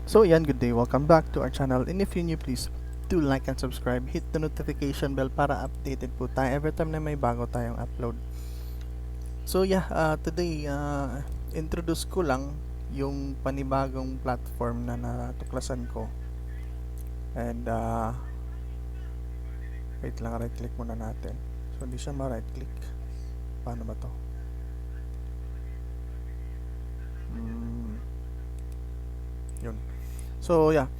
So yan, good day. Welcome back to our channel. And if you're new, please do like and subscribe. Hit the notification bell para updated po tayo every time na may bago tayong upload. So yeah, today, introduce ko lang yung panibagong platform na natuklasan ko. And wait lang, right click muna natin. So hindi siya ma-right click. Paano ba to? Yun. So yeah,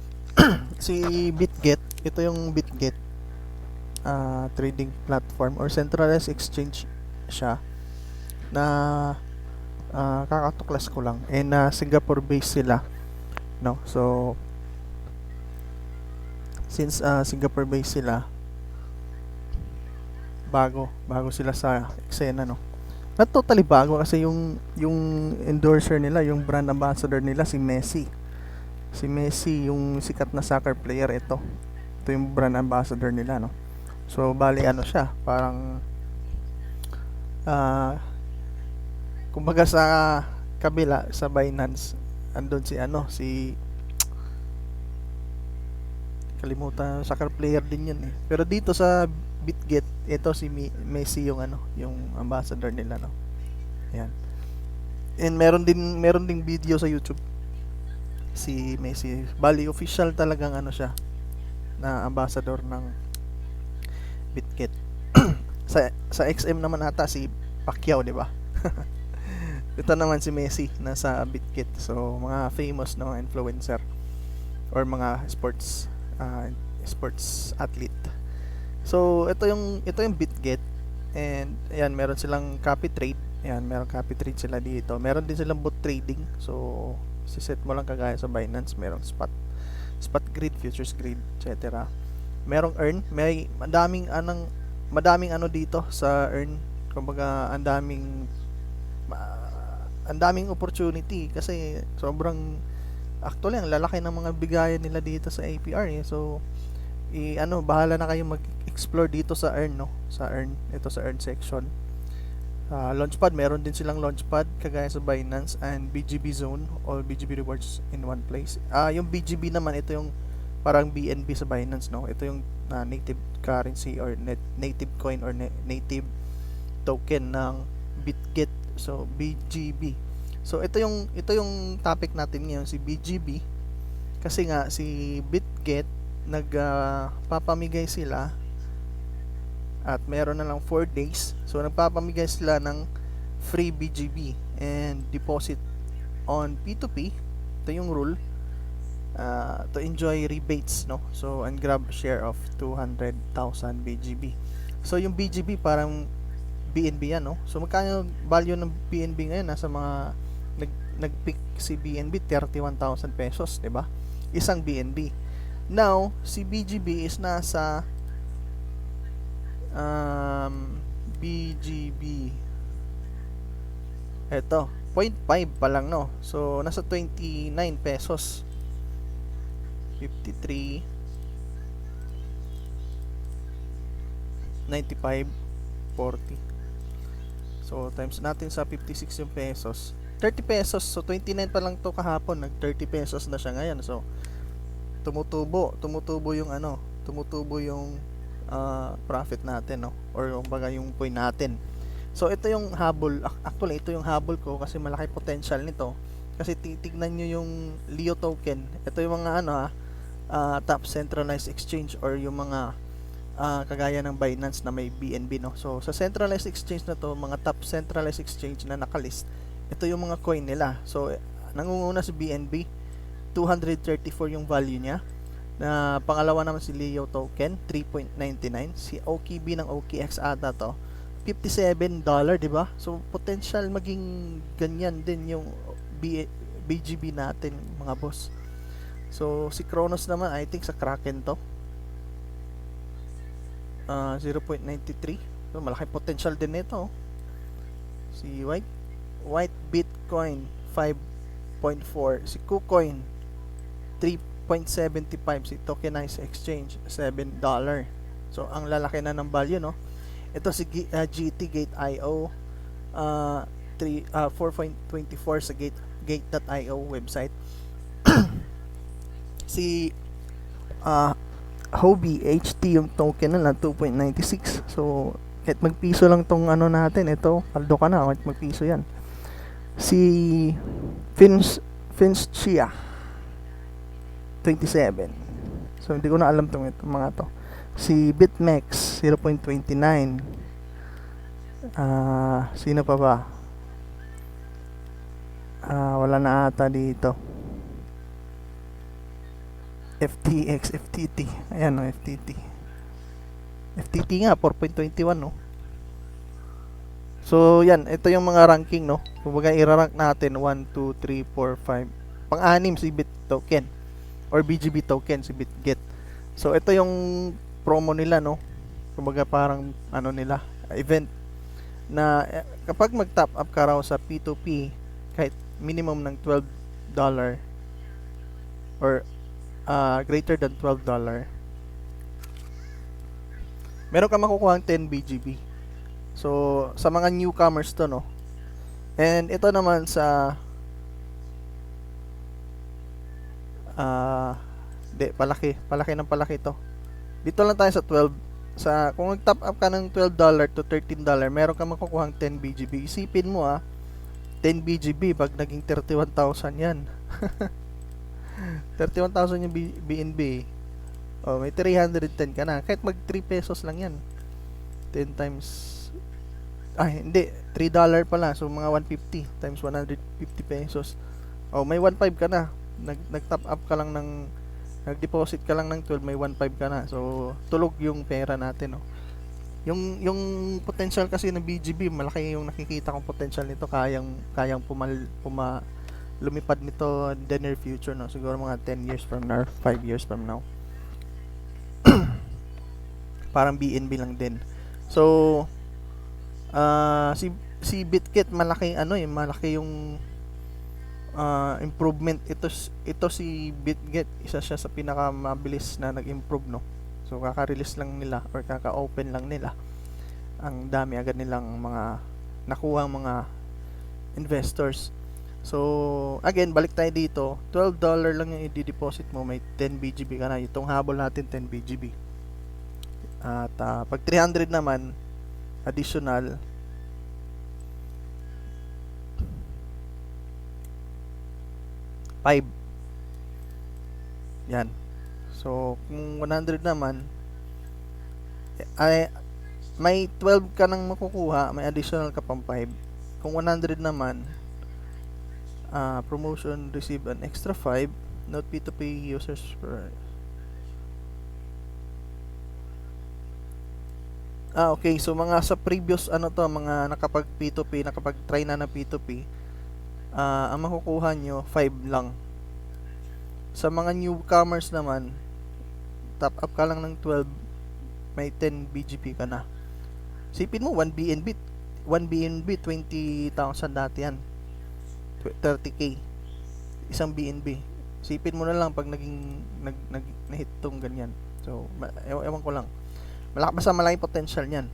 si BitGet, ito yung BitGet trading platform or centralized exchange siya na kakatuklas ko lang, and Singapore based sila, no? So since Singapore based sila, bago sila sa eksena, no? Not totally bago kasi yung endorser nila, yung brand ambassador nila, si Messi. Si Messi, yung sikat na soccer player, ito yung brand ambassador nila, no? So bali ano siya, parang kumbaga sa kabila, sa Binance, andun si kalimutan, soccer player din yun eh. Pero dito sa BitGet, ito si Messi yung yung ambassador nila, no? Ayan. And meron ding video sa YouTube si Messi. Bali official talagang siya, na ambassador ng BitGet. sa XM naman ata si Pacquiao, di ba? Ito naman si Messi nasa BitGet. So mga famous na mga influencer or mga sports athlete. So ito yung BitGet, and ayan, meron silang copy trade. Ayan, meron copy trade sila dito. Meron din silang bot trading. So siset mo lang kagaya sa Binance, merong spot grid, futures grid, etc. Merong earn, may madaming dito sa earn. Kumbaga ang daming opportunity kasi sobrang actually ang lalaki ng mga bigayan nila dito sa APR eh. So bahala na kayo mag-explore dito sa earn, no? Sa earn, ito sa earn section. Launchpad, meron din silang launchpad kagaya sa Binance, and BGB Zone, all BGB rewards in one place. Yung BGB naman, ito yung parang BNB sa Binance, no? Ito yung native currency or native coin or native token ng BitGet. So BGB. So ito yung topic natin ngayon, si BGB. Kasi nga si BitGet nagpapamigay sila, at meron na lang 4 days. So nagpapamigay sila ng free BGB and deposit on P2P. Ito yung rule, to enjoy rebates, no? So and grab share of 200,000 BGB. So yung BGB parang BNB yan, no? So magkano value ng BNB ngayon? Nasa mga nag-pick si BNB 31,000 pesos, 'di ba? Isang BNB. Now, si BGB is nasa BGB, eto 0.5 pa lang, no? So nasa 29 pesos, 53, 95, 40. So times natin sa 56 yung pesos, 30 pesos. So 29 pa lang to kahapon, nag 30 pesos na siya ngayon. So tumutubo yung profit natin, no? Or kumbaga yung point natin. So ito yung habol, actually ito yung habol ko kasi malaki potential nito. Kasi titignan nyo yung Leo token. Ito yung mga top centralized exchange or yung mga kagaya ng Binance na may BNB, no? So sa centralized exchange na to, mga top centralized exchange na nakalist, ito yung mga coin nila. So nangunguna si BNB, 234 yung value niya. Na pangalawa naman si Leo token, 3.99. Si OKB ng OKX ata to, $57, di ba? So potential maging ganyan din yung BGB natin, mga boss. So si Kronos naman, I think sa Kraken to, 0.93. So malaki potential din nito. Si White Bitcoin 5.4. Si KuCoin 3.75. Si Tokenized Exchange $7. So ang lalaki na ng value, no? Ito si GT Gate.io, 4.24 sa Gate.io website. Si Huobi HT yung token nila 2.96. So kahit magpiso lang tong ano natin, ito paldo ka na kahit magpiso yan. Si Finchia 27. So hindi ko na alam tong ito, mga to. Si BitMEX 0.29. Sino pa ba? Wala na ata dito. FTX, FTT. Ayan o, FTT. FTT nga, 4.21 no. So, yan. Ito yung mga ranking no. Kumbaga, i-rank natin 1, 2, 3, 4, 5. Pang-anim si Bit Token. Or BGB Token, si BitGet. So, ito yung promo nila no. Kumbaga, parang ano nila, event na kapag mag-top up ka raw sa P2P, kahit minimum ng $12 or greater than $12, meron ka makukuha 10 BGB. So, sa mga newcomers to, no? And ito naman sa palaki ng palaki to. Dito lang tayo sa 12. Kung nag-top up ka ng $12 to $13, meron ka makukuha 10 BGB. Isipin mo 10 BGB pag naging 31,000 yan. 31,000 yung BNB. Oh, may 310 ka na. Kahit mag 3 pesos lang yan. 10 times hindi, $3 pala. So mga 150 times 150 pesos. Oh, may 1.5 ka na. Nag-top up ka lang ng nag-deposit ka lang ng 12, may 1.5 ka na. So tulog yung pera natin, no. Yung potential kasi ng BGB, malaki yung nakikita kong potential nito, kayang lumipad nito in the near future, no. Siguro mga 10 years from now, 5 years from now. Parang BNB lang din. So si BitGet malaki malaki yung improvement. Ito si BitGet, isa siya sa pinakamabilis na nag-improve, no. So kaka-release lang nila or kaka-open lang nila, ang dami agad nilang mga nakuha mga investors. So again, balik tayo dito, $12 lang yung i-deposit mo, may 10 BGB ka na. Itong habol natin 10 BGB. At pag 300 naman additional, $5. Yan. So kung 100 naman ay may 12 ka nang makukuha, may additional ka pang 5. Kung 100 naman, promotion, receive an extra 5. Note P2P users for okay. So mga sa previous mga nakapag P2P, nakapag-try na ng P2P, ang makukuha nyo 5 lang. Sa mga newcomers naman, top up ka lang ng 12, may 10 BGP ka na. Sipin mo, 1 BNB 20,000 dati yan, 30k isang BNB. Sipin mo na lang pag nahit tong ganyan. So ewan ko lang, basta malaki potential niyan.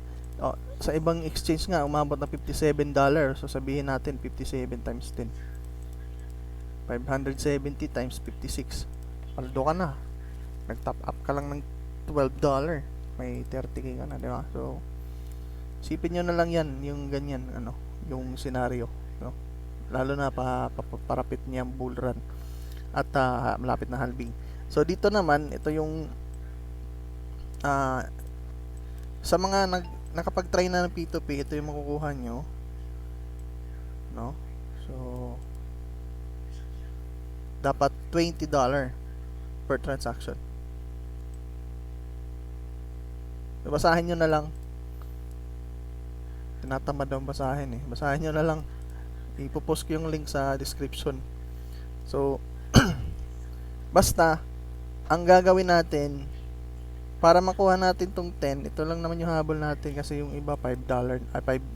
Sa ibang exchange nga umabot na $57. So sabihin natin 57 times 10, 570 times 56, paldo ka na. Nag-top up ka lang ng $12, may 30k ka na, di ba? So sipin nyo na lang yan, yung ganyan, yung scenario, no? Lalo na parapit niya ang bull run at malapit na halving. So dito naman, ito yung sa mga nakapag-try na ng P2P, ito yung makukuha nyo, no? So dapat $20 per transaction. Basahin nyo na lang. Tinatamad daw basahin eh. Basahin nyo na lang. Ipopost ko yung link sa description. So basta ang gagawin natin para makuha natin tong 10, ito lang naman yung habol natin, kasi yung iba $5, 5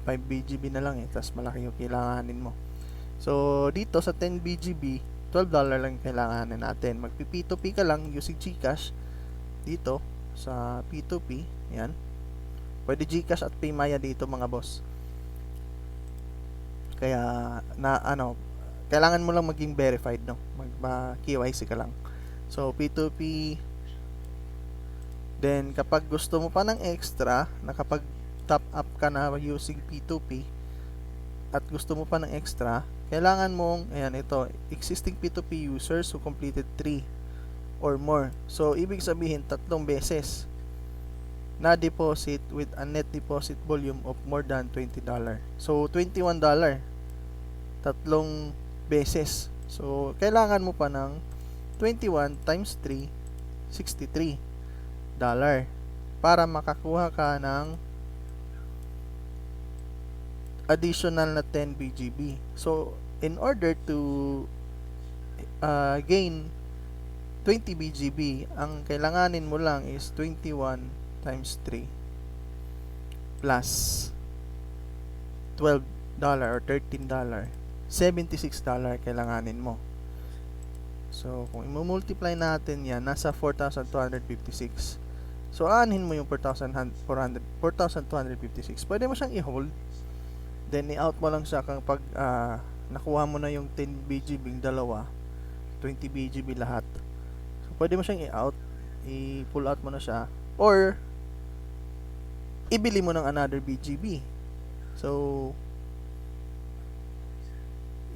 BGB na lang eh, tas malaki yung kailanganin mo. So dito sa 10 BGB, $12 lang kailanganin natin. Magpi-P2P ka lang using GCash dito sa P2P. Yan. Pwede GCash at Paymaya dito, mga boss. Kaya kailangan mo lang maging verified, no. Mag-KYC ka lang. So, P2P. Then, kapag gusto mo pa ng extra, nakapag top up ka na using P2P, at gusto mo pa ng extra, kailangan mong, ayan, ito, existing P2P users who completed 3 or more. So, ibig sabihin, 3 beses na deposit with a net deposit volume of more than $20. So, $21. 3 beses. So, kailangan mo pa ng 21 times 3, $63 para makakuha ka ng additional na 10 BGB. So, in order to gain 20 BGB, ang kailanganin mo lang is 21 times 3 plus $12 or $13. $76 kailanganin mo. So, kung i-multiply natin yan, nasa 4,256. So, aanhin mo yung 4,256. Pwede mo siyang i-hold. Then, i-out mo lang siya kapag nakuha mo na yung 10 BGB, dalawa, 20 BGB lahat. So, pwede mo siyang i-out. I-pull out mo na siya. Or, ibili mo ng another BGB. So,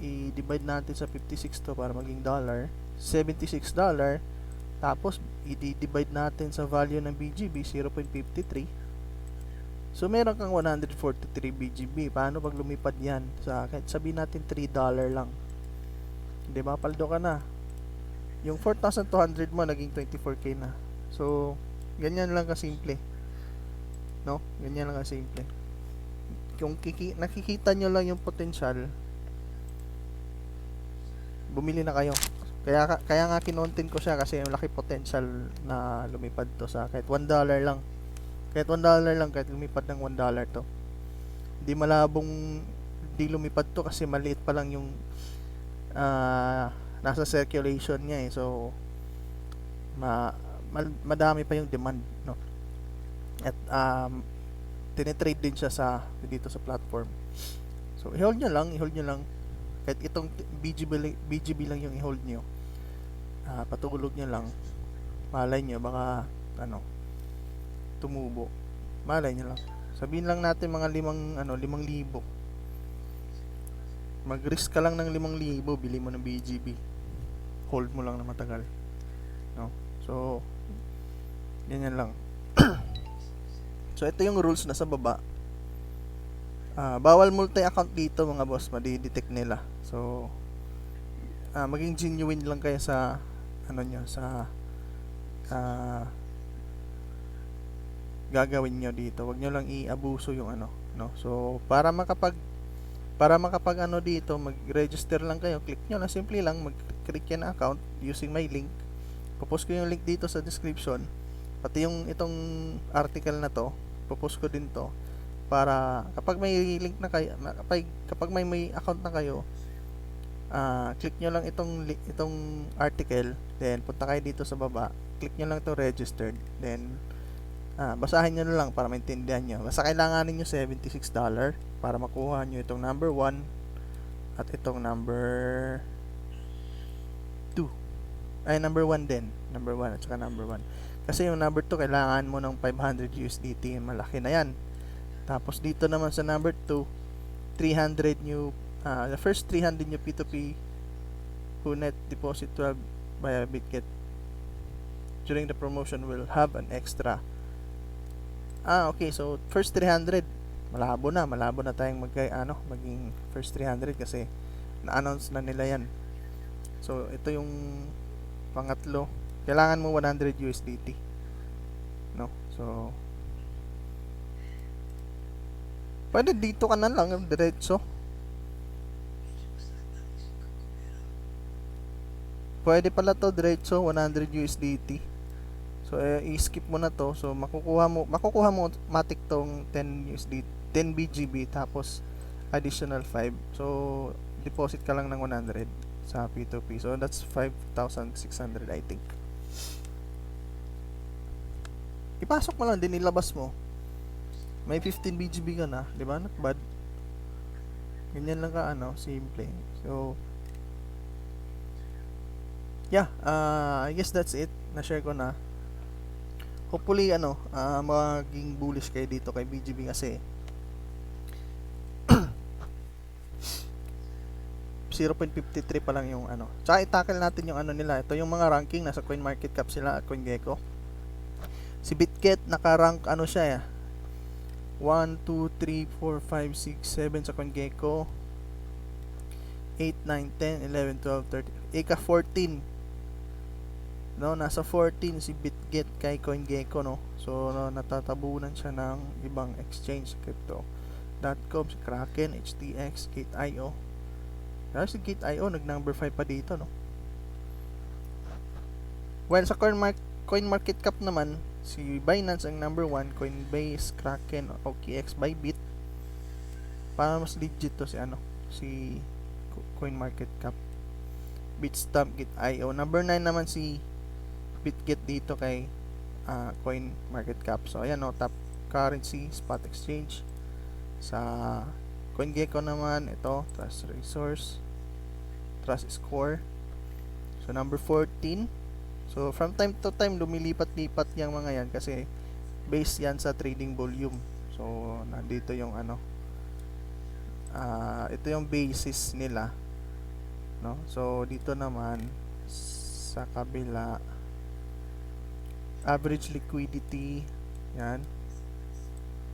i-divide natin sa 56 to para maging dollar. $76. Tapos, i-divide natin sa value ng BGB, 0.53. So, meron kang 143 BGB. Paano pag lumipad yan? Kahit sabihin natin $3 lang. Diba? Paldo ka na. Yung 4,200 mo, naging 24K na. So, ganyan lang kasimple. No? Ganyan lang kasimple. Kung nakikita nyo lang yung potential, bumili na kayo. Kaya nga kinontent ko siya kasi yung laki potential na lumipad to sa kahit $1 lang. Kahit $1 lang, kahit lumipad ng $1 to. Hindi malabong di lumipad to kasi maliit pa lang yung nasa circulation niya eh. So, madami pa yung demand, no? At tinitrade din siya dito sa platform. So, i-hold nyo lang. Kahit itong BGB lang yung i-hold nyo. Patulog nyo lang. Malay nyo, baka tumubo. Malay nyo lang. Sabihin lang natin mga 5,000. Mag-risk ka lang ng 5,000, bili mo ng BGB. Hold mo lang na matagal. No? So, ganyan lang. So, ito yung rules na sa baba. Bawal multi-account dito mga boss, madidetect nila. So, maging genuine lang kayo sa gagawin nyo dito. Huwag nyo lang i-abuso yung no? So, para makapag dito, mag-register lang kayo. Click nyo lang, simple lang, mag-create yan na account using my link. Popost ko yung link dito sa description. Pati yung itong article na to, popost ko din to. Para kapag may link na kayo, kapag may account na kayo, click nyo lang itong article, then punta kayo dito sa baba, click nyo lang to registered, then basahin nyo na lang para maintindihan nyo. Basta kailanganin nyo $76 para makuha nyo itong number 1 at itong number 2. Ay, number 1 din. Number 1 at saka number 1. Kasi yung number 2, kailangan mo ng 500 USDT. Malaki na yan. Tapos dito naman sa number 2, 300 new, the first 300 new P2P who net deposit 12 via Bitget during the promotion will have an extra. Okay, so first 300, malabo na tayong maging first 300 kasi na-announce na nila yan. So, ito yung pangatlo. Kailangan mo 100 USDT. No? So, pwede dito ka na lang diretso. Pwede pala to diretso 100 USDT. So i-skip mo na to. So makukuha mo matik tong 10 USDT, 10 BGB tapos additional 5. So deposit ka lang ng 100 sa P2P. So that's 5,600 I think. Ipasok mo lang din, ilabas mo. May 15 BGB ka na, di ba? Not bad. Ganyan lang ka, simple. So, Yeah, I guess that's it. Na-share ko na. Hopefully, maging bullish kayo dito kay BGB kasi 0.53 pa lang yung ano. Tsaka i-tackle natin yung ano nila. Ito yung mga ranking. Nasa CoinMarketCap sila at CoinGecko. Si Bitget, naka-rank ano siya 1, 2, 3, 4, 5, 6, 7 sa CoinGecko. 8, 9, 10, 11, 12, 13. Ika 14. No, nasa 14 si Bitget kay CoinGecko, no. So, no, natatabunan siya ng ibang exchange crypto.com, si Kraken, HTX, Gate.io. Pero si Gate.io nag number 5 pa dito, no. While sa CoinMarketCap naman, si Binance ang number 1, Coinbase, Kraken, OKX, Bybit. Para mas legit to si CoinMarketCap. Bitstamp, Gate.io. Number 9 naman si Bitget dito kay CoinMarketCap. So ayan, no, top currency spot exchange. Sa CoinGecko naman, ito Trust Resource, Trust Score. So number 14. So from time to time lumilipat-lipat yung mga yan kasi based yan sa trading volume. So nandito yung ito yung basis nila, no. So dito naman sa kabila, average liquidity, yan,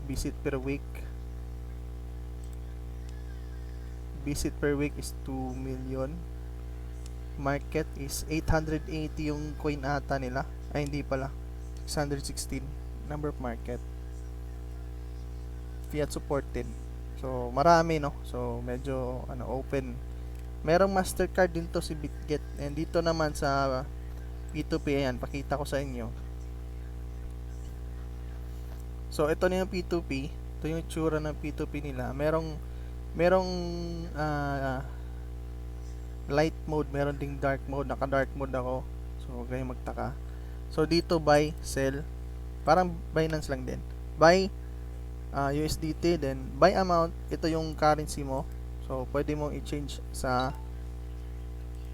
visit per week is 2 million. Market is 880 yung coin ata nila. Ay, hindi pala. 616 number of market. Fiat supported. So, marami, no? So, medyo open. Merong Mastercard din to si Bitget. And dito naman sa P2P, ayan, pakita ko sa inyo. So, ito na yung P2P. Ito yung itsura ng P2P nila. Merong light mode, meron ding dark mode. Naka dark mode ako, so huwag kayong magtaka. So dito buy, sell, parang Binance lang din. Buy USDT, then buy amount, ito yung currency mo. So pwede mong i-change sa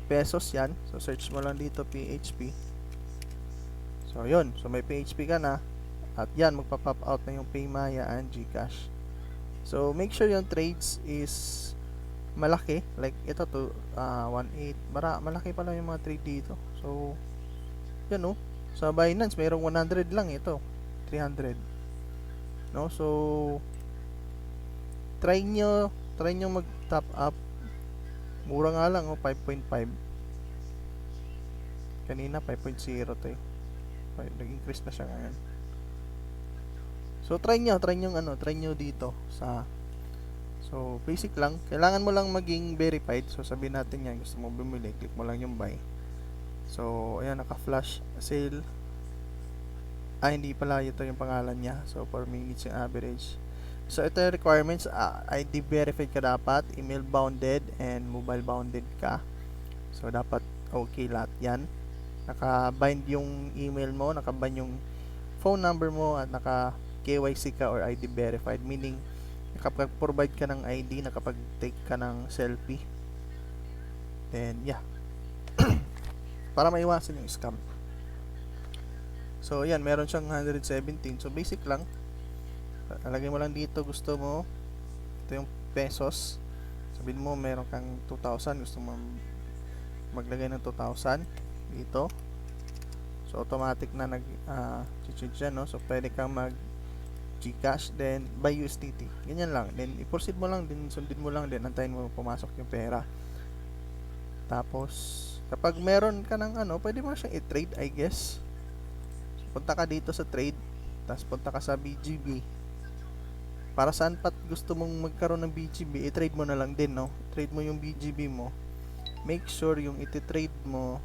pesos yan. So search mo lang dito PHP. So yun, so may PHP ka na. At yan, magpa-pop out na yung Paymaya and GCash. So make sure yung trades is malaki, like ito to 1.8, malaki pa lang yung mga trade dito. So yan, no, sa Binance mayroong 100 lang, ito 300, no. So try nyo mag top up, mura nga lang, 5.5, kanina 5.0 to nag-increase na siya ngayon. So try nyo dito sa. So, basic lang. Kailangan mo lang maging verified. So, sabihin natin yan. Gusto mo bumili, click mo lang yung buy. So, ayan, naka-flash sale. Hindi pala. Ito yung pangalan niya. So, 4 minutes yung average. So, ito yung requirements. ID verified ka dapat. Email bounded and mobile bounded ka. So, dapat okay lahat yan. Naka-bind yung email mo. Naka-bind yung phone number mo. At naka-KYC ka or ID verified. Meaning, nakapag-provide ka ng ID, nakapag-take ka ng selfie. Then, yeah. Para maiwasan yung scam. So, yan. Meron siyang 117. So, basic lang. Lagay mo lang dito. Gusto mo. Ito yung pesos. Sabihin mo, meron kang 2,000. Gusto mo maglagay ng 2,000. Dito. So, automatic na nag-change yan, no? So, pwede kang GCash, then buy USDT. Ganyan lang. Then i-proceed mo lang, then sundin mo lang, then antayin mo pumasok yung pera. Tapos kapag meron ka ng pwede mo siyang i-trade, I guess. So, punta ka dito sa trade, tapos punta ka sa BGB. Para saan pat gusto mong magkaroon ng BGB, i-trade mo na lang din, no? Trade mo yung BGB mo. Make sure yung iti-trade mo,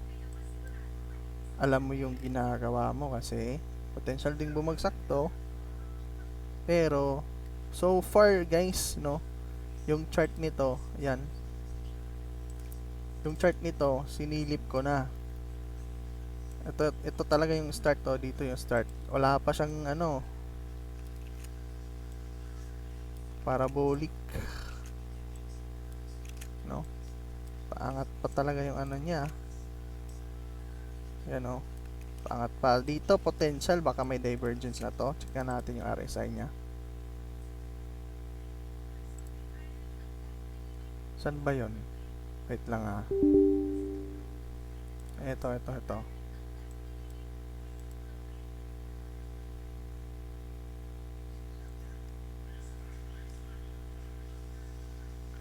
alam mo yung ginagawa mo kasi potential ding bumagsak to. Pero so far, guys, no, yung chart nito, yan. Yung chart nito, sinilip ko na. Ito talaga yung start to, dito yung start. Wala pa siyang parabolic. No? Paangat pa talaga yung niya. Yan o. Pangat pa. Dito, potential. Baka may divergence na to. Check natin yung RSI nya. Saan ba yun? Wait lang ha. Ito.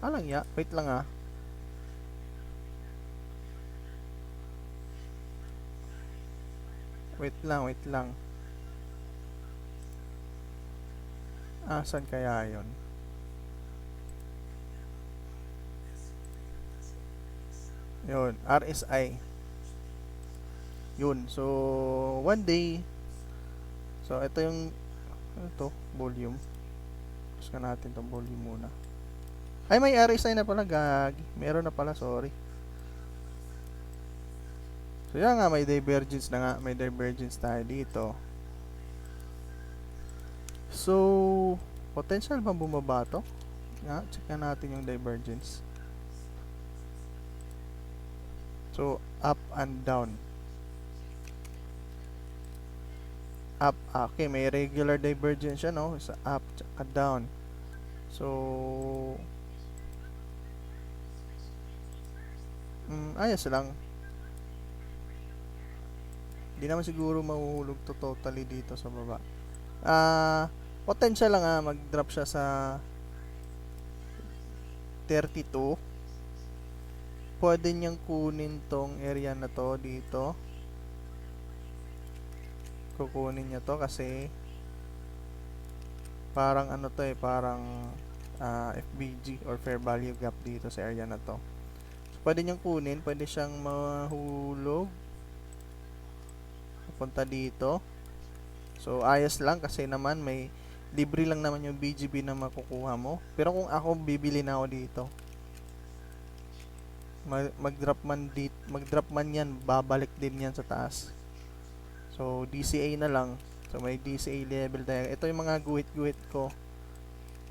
Alang ya. Wait lang ha. Wait lang. Saan kaya yun? Yun, RSI. Yun. So, one day. So, ito yung volume. Gusto natin itong volume muna. Ay, may RSI na pala, gag. Meron na pala, sorry. So, yan nga, may divergence na nga. May divergence tayo dito. So, potential ba bumaba to? Check natin yung divergence. So, up and down. Up, okay, may regular divergence siya, no? Sa up, tsaka down. So, ayos lang. Hindi naman siguro mahuhulog to totally dito sa baba. Potential lang mag-drop siya sa 32. Pwede niyang kunin tong area na to dito. Kukunin niya to kasi parang ano to parang FBG or fair value gap dito sa area na to. So, pwede niyang kunin, pwede siyang mahulog punta dito. So ayos lang kasi naman may libre lang naman yung BGB na makukuha mo. Pero kung ako, bibili na ako dito. Mag-drop man yan, babalik din yan sa taas. So DCA na lang. So may DCA level tayo. Ito yung mga guhit-guhit ko.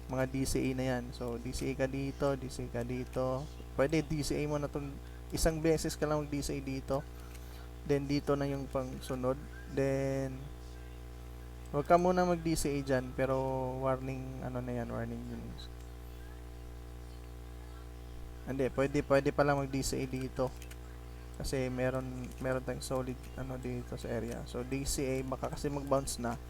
Mga DCA na yan. So DCA ka dito, DCA ka dito. Pwede DCA mo na itong isang beses ka lang mag-DCA dito. Then dito na yung pang sunod. Then huwag ka muna mag-DCA dyan, pero warning ano na yan, warning news. Hindi, pwede pala mag-DCA dito. Kasi meron tayong solid ano dito sa area. So DCA baka kasi mag-bounce na.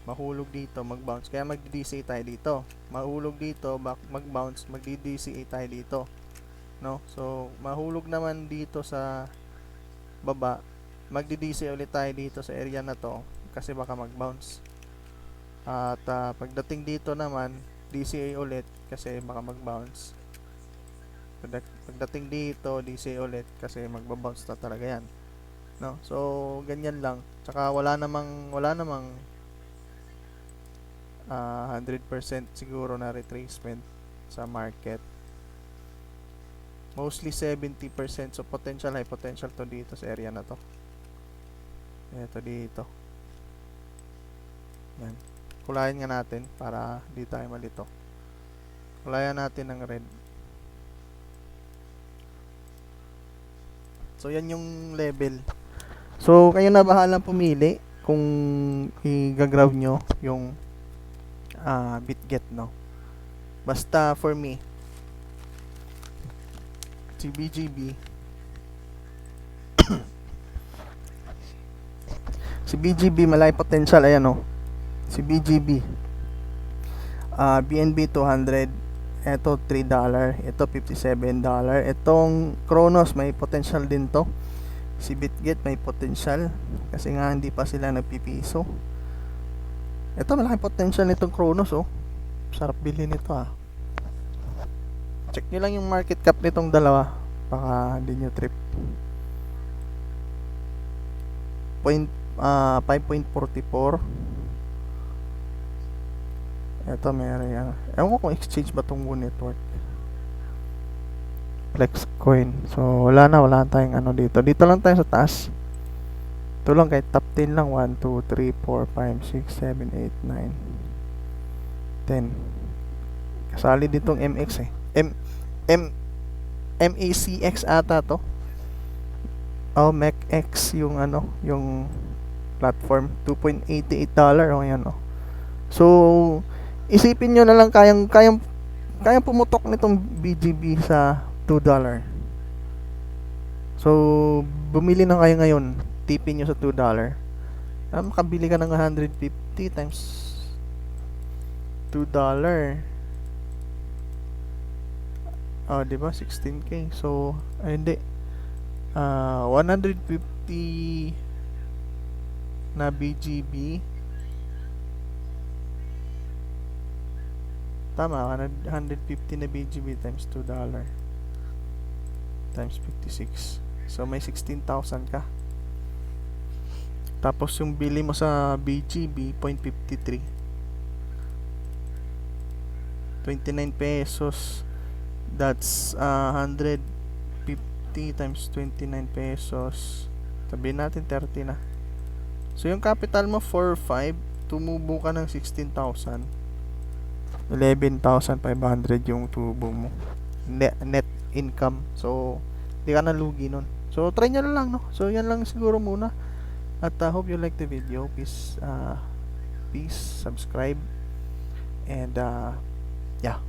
Mahulog dito, mag-bounce. Kaya mag-DCA tayo dito. Mahulog dito, mag-bounce, mag-DCA tayo dito. No? So mahulog naman dito sa baba. Mag-DCA ulit tayo dito sa area na to kasi baka mag-bounce. At pagdating dito naman, DCA ulit kasi baka mag-bounce. Pagdating dito, DCA ulit kasi magba-bounce na talaga yan. No? So, ganyan lang. Tsaka wala namang 100% siguro na retracement sa market. Mostly 70%. So, potential, high potential to dito sa area na to. Ito dito. Yan. Kulayan nga natin para di tayo malito. Kulayan natin ng red. So, yan yung level. So, kayo na bahalang pumili kung i-grab nyo yung BitGet, no? Basta for me, si BGB si BGB malay potential, ayan o. Si BGB BNB 200, ito $3, ito $57. Itong Kronos may potential din to. Si BitGet may potential kasi nga hindi pa sila nagpipiso. Ito malaking potential nitong Kronos, oh. Sarap bilhin nito, Check nyo lang yung market cap nitong dalawa, baka hindi nyo trip. 5.44. Ito meron yan. Ewan ko kung exchange ba itong Moon Network. Flexcoin. So wala tayong ano dito. Dito lang tayo sa taas. Ito lang kahit top 10 lang. 1, 2, 3, 4, 5, 6, 7, 8, 9, 10. Kasali ditong MX MACX ata to. Mac X yung ano, yung platform. $2.88 o yan oh. So, isipin nyo na lang kayang pumutok nitong BGB sa $2. So, bumili na kayo ngayon. Tipin nyo sa $2. Makabili ka ng 150 times $2. Di ba? 16K. So, hindi. 150 na BGB. Tama, 150 na BGB times $2 times 56. So, may 16,000 ka. Tapos, yung bili mo sa BGB, 0.53. 29 pesos. That's 150 times 29 pesos. Sabihin natin 30 na. So, yung capital mo, 4.5. Tumubo ka ng 16,000. 11,500 yung tubo mo. Net income. So, di ka nalugi nun. So, try nyo na lang, no? So, yan lang siguro muna. At hope you like the video. Please subscribe. And, yeah.